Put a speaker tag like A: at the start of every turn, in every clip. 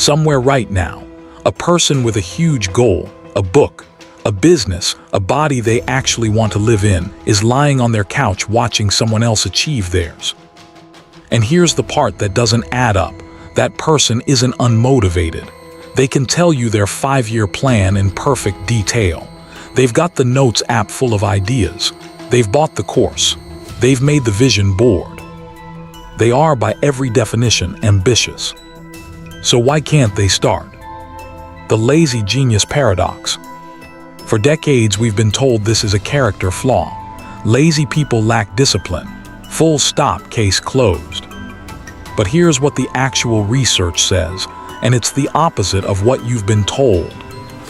A: Somewhere right now, a person with a huge goal, a book, a business, a body they actually want to live in, is lying on their couch watching someone else achieve theirs. And here's the part that doesn't add up. That person isn't unmotivated. They can tell you their 5-year plan in perfect detail. They've got the notes app full of ideas. They've bought the course. They've made the vision board. They are, by every definition, ambitious. So why can't they start? The lazy genius paradox. For decades, we've been told this is a character flaw. Lazy people lack discipline. Full stop, case closed. But here's what the actual research says, and it's the opposite of what you've been told.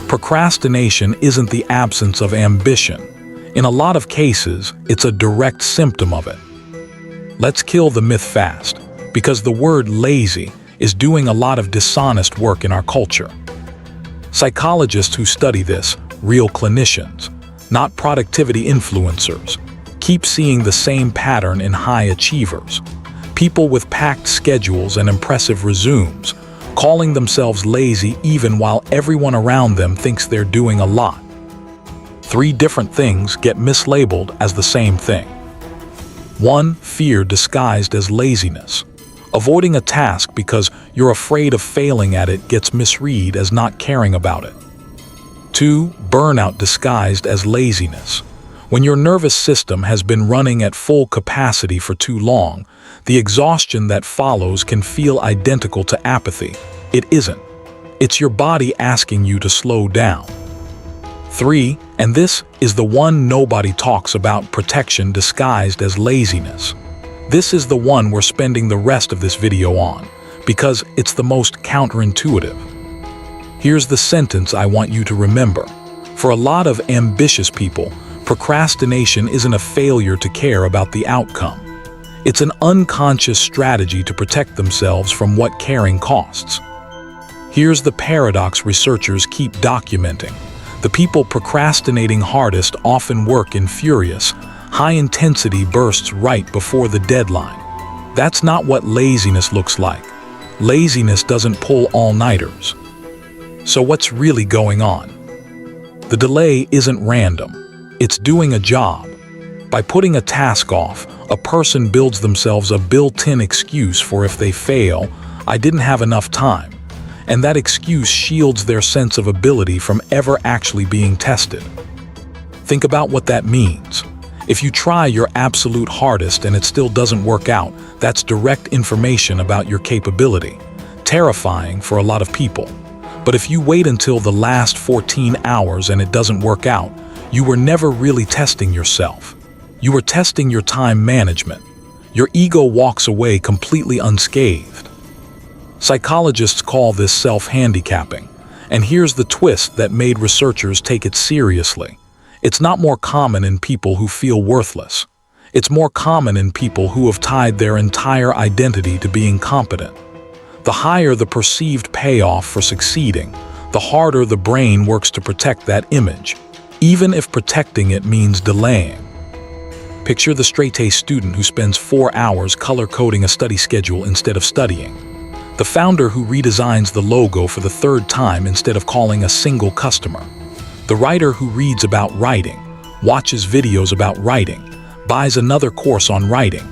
A: Procrastination isn't the absence of ambition. In a lot of cases, it's a direct symptom of it. Let's kill the myth fast, because the word lazy is doing a lot of dishonest work in our culture. Psychologists who study this, real clinicians, not productivity influencers, keep seeing the same pattern in high achievers. People with packed schedules and impressive resumes, calling themselves lazy even while everyone around them thinks they're doing a lot. 3 different things get mislabeled as the same thing. 1. Fear disguised as laziness. Avoiding a task because you're afraid of failing at it gets misread as not caring about it. 2. Burnout disguised as laziness. When your nervous system has been running at full capacity for too long, the exhaustion that follows can feel identical to apathy. It isn't. It's your body asking you to slow down. 3. And this is the one nobody talks about: protection disguised as laziness. This is the one we're spending the rest of this video on, because it's the most counterintuitive. Here's the sentence I want you to remember. For a lot of ambitious people, procrastination isn't a failure to care about the outcome. It's an unconscious strategy to protect themselves from what caring costs. Here's the paradox researchers keep documenting. The people procrastinating hardest often work in furious, high-intensity bursts right before the deadline. That's not what laziness looks like. Laziness doesn't pull all-nighters. So what's really going on? The delay isn't random. It's doing a job. By putting a task off, a person builds themselves a built-in excuse for if they fail: I didn't have enough time. And that excuse shields their sense of ability from ever actually being tested. Think about what that means. If you try your absolute hardest and it still doesn't work out, that's direct information about your capability. Terrifying for a lot of people. But if you wait until the last 14 hours and it doesn't work out, you were never really testing yourself. You were testing your time management. Your ego walks away completely unscathed. Psychologists call this self-handicapping. And here's the twist that made researchers take it seriously. It's not more common in people who feel worthless. It's more common in people who have tied their entire identity to being competent. The higher the perceived payoff for succeeding, the harder the brain works to protect that image, even if protecting it means delaying. Picture the straight-A student who spends 4 hours color-coding a study schedule instead of studying. The founder who redesigns the logo for the 3rd time instead of calling a single customer. The writer who reads about writing, watches videos about writing, buys another course on writing,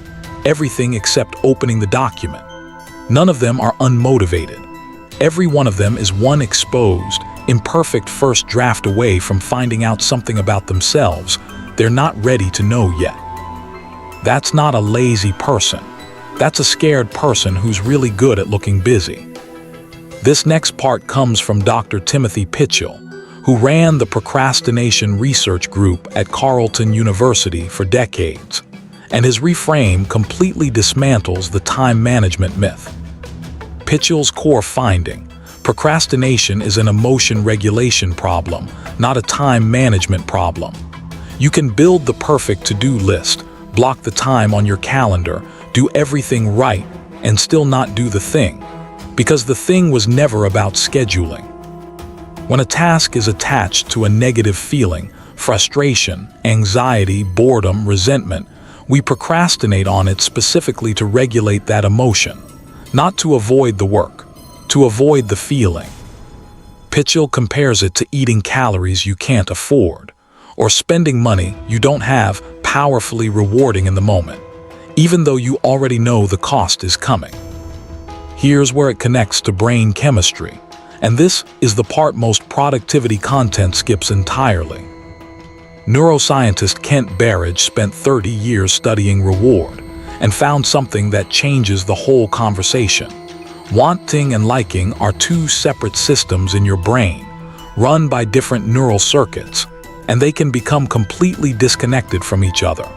A: everything except opening the document. None of them are unmotivated. Every one of them is one exposed, imperfect first draft away from finding out something about themselves they're not ready to know yet. That's not a lazy person. That's a scared person who's really good at looking busy. This next part comes from Dr. Timothy Pitchell, who ran the procrastination research group at Carleton University for decades, and his reframe completely dismantles the time management myth. Pitchell's core finding: procrastination is an emotion regulation problem, not a time management problem. You can build the perfect to-do list, block the time on your calendar, do everything right, and still not do the thing, because the thing was never about scheduling. When a task is attached to a negative feeling, frustration, anxiety, boredom, resentment, we procrastinate on it specifically to regulate that emotion, not to avoid the work. to avoid the feeling. Pitchell compares it to eating calories you can't afford, or spending money you don't have, powerfully rewarding in the moment, even though you already know the cost is coming. Here's where it connects to brain chemistry, and this is the part most productivity content skips entirely. Neuroscientist Kent Berridge spent 30 years studying reward and found something that changes the whole conversation. Wanting and liking are two separate systems in your brain, run by different neural circuits, and they can become completely disconnected from each other.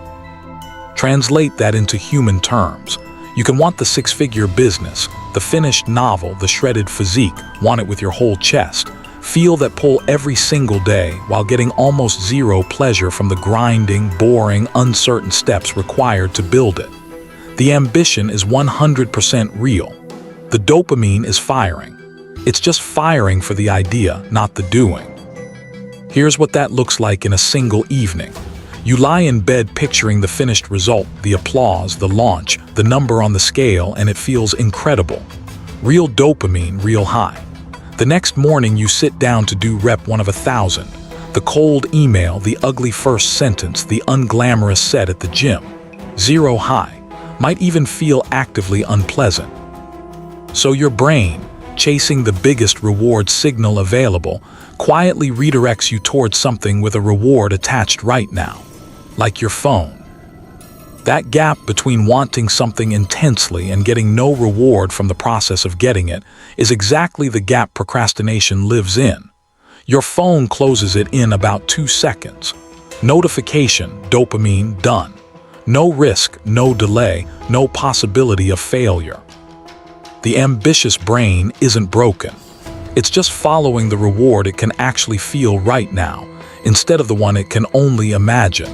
A: Translate that into human terms. You can want the six-figure business, the finished novel, the shredded physique, want it with your whole chest, feel that pull every single day while getting almost zero pleasure from the grinding, boring, uncertain steps required to build it. The ambition is 100% real. The dopamine is firing. It's just firing for the idea, not the doing. Here's what that looks like in a single evening. You lie in bed picturing the finished result, the applause, the launch, the number on the scale, and it feels incredible. Real dopamine, real high. The next morning you sit down to do rep 1 of 1,000. The cold email, the ugly first sentence, the unglamorous set at the gym. Zero high. Might even feel actively unpleasant. So your brain, chasing the biggest reward signal available, quietly redirects you towards something with a reward attached right now, like your phone. That gap between wanting something intensely and getting no reward from the process of getting it is exactly the gap procrastination lives in. Your phone closes it in about 2 seconds. Notification, dopamine, done. No risk, no delay, no possibility of failure. The ambitious brain isn't broken. It's just following the reward it can actually feel right now, instead of the one it can only imagine.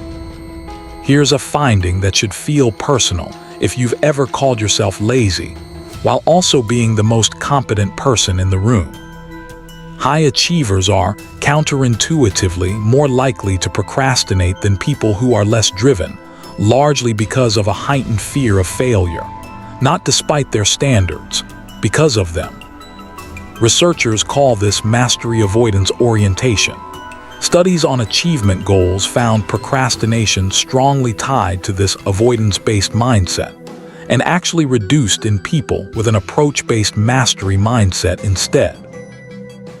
A: Here's a finding that should feel personal if you've ever called yourself lazy, while also being the most competent person in the room. High achievers are, counterintuitively, more likely to procrastinate than people who are less driven, largely because of a heightened fear of failure. Not despite their standards, because of them. Researchers call this mastery avoidance orientation. Studies on achievement goals found procrastination strongly tied to this avoidance-based mindset, and actually reduced in people with an approach-based mastery mindset instead.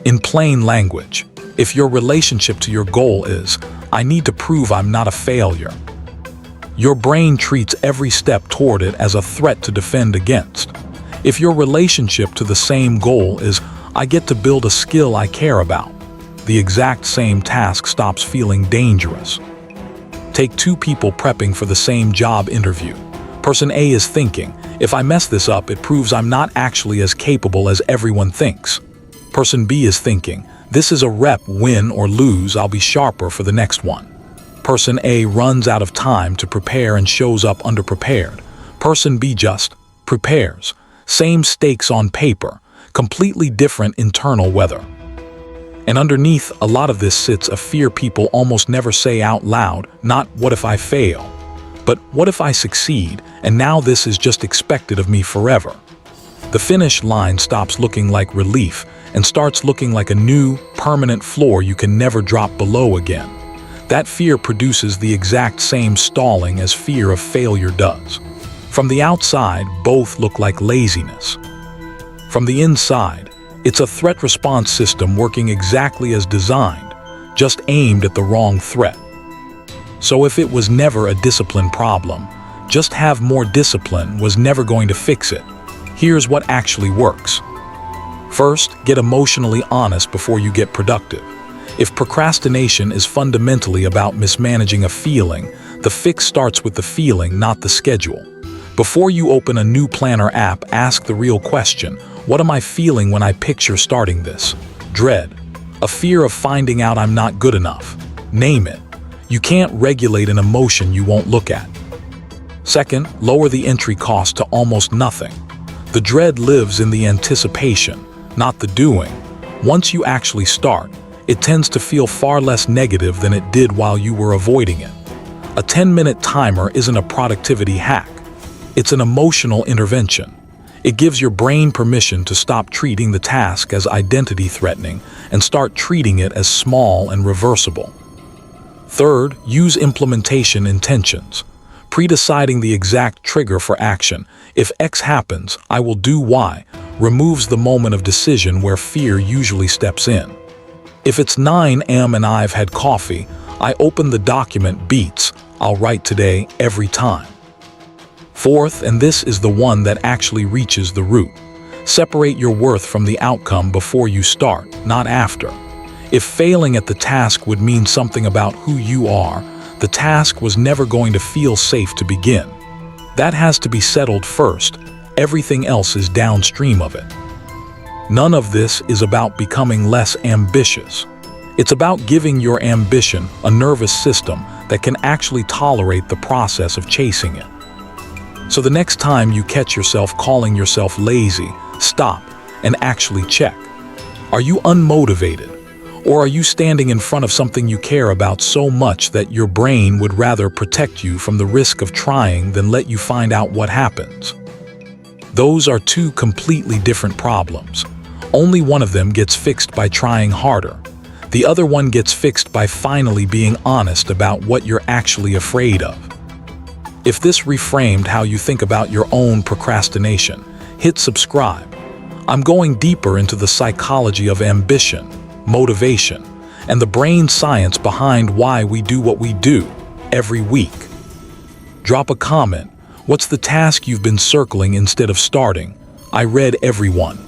A: In plain language, if your relationship to your goal is, "I need to prove I'm not a failure," your brain treats every step toward it as a threat to defend against. If your relationship to the same goal is, "I get to build a skill I care about," the exact same task stops feeling dangerous. Take two people prepping for the same job interview. Person A is thinking, "If I mess this up, it proves I'm not actually as capable as everyone thinks." Person B is thinking, "This is a rep, win or lose, I'll be sharper for the next one." Person A runs out of time to prepare and shows up underprepared. Person B just prepares. Same stakes on paper, completely different internal weather. And underneath a lot of this sits a fear people almost never say out loud, not "what if I fail?" but "what if I succeed, and now this is just expected of me forever?" The finish line stops looking like relief and starts looking like a new, permanent floor you can never drop below again. That fear produces the exact same stalling as fear of failure does. From the outside, both look like laziness. From the inside, it's a threat response system working exactly as designed, just aimed at the wrong threat. So if it was never a discipline problem, just have more discipline was never going to fix it. Here's what actually works. First, get emotionally honest before you get productive. If procrastination is fundamentally about mismanaging a feeling, the fix starts with the feeling, not the schedule. Before you open a new planner app, ask the real question: what am I feeling when I picture starting this? Dread. A fear of finding out I'm not good enough. Name it. You can't regulate an emotion you won't look at. Second, lower the entry cost to almost nothing. The dread lives in the anticipation, not the doing. Once you actually start, it tends to feel far less negative than it did while you were avoiding it. A 10-minute timer isn't a productivity hack. It's an emotional intervention. It gives your brain permission to stop treating the task as identity-threatening and start treating it as small and reversible. Third, use implementation intentions. Predeciding the exact trigger for action. If X happens, I will do Y, removes the moment of decision where fear usually steps in. If it's 9 a.m. and I've had coffee, I open the document beats, I'll write today every time. Fourth, and this is the one that actually reaches the root. Separate your worth from the outcome before you start, not after. If failing at the task would mean something about who you are, the task was never going to feel safe to begin. That has to be settled first. Everything else is downstream of it. None of this is about becoming less ambitious. It's about giving your ambition a nervous system that can actually tolerate the process of chasing it. So the next time you catch yourself calling yourself lazy, stop and actually check. Are you unmotivated? Or are you standing in front of something you care about so much that your brain would rather protect you from the risk of trying than let you find out what happens? Those are two completely different problems. Only one of them gets fixed by trying harder. The other one gets fixed by finally being honest about what you're actually afraid of. If this reframed how you think about your own procrastination, hit subscribe. I'm going deeper into the psychology of ambition, motivation, and the brain science behind why we do what we do every week. Drop a comment. What's the task you've been circling instead of starting? I read every one.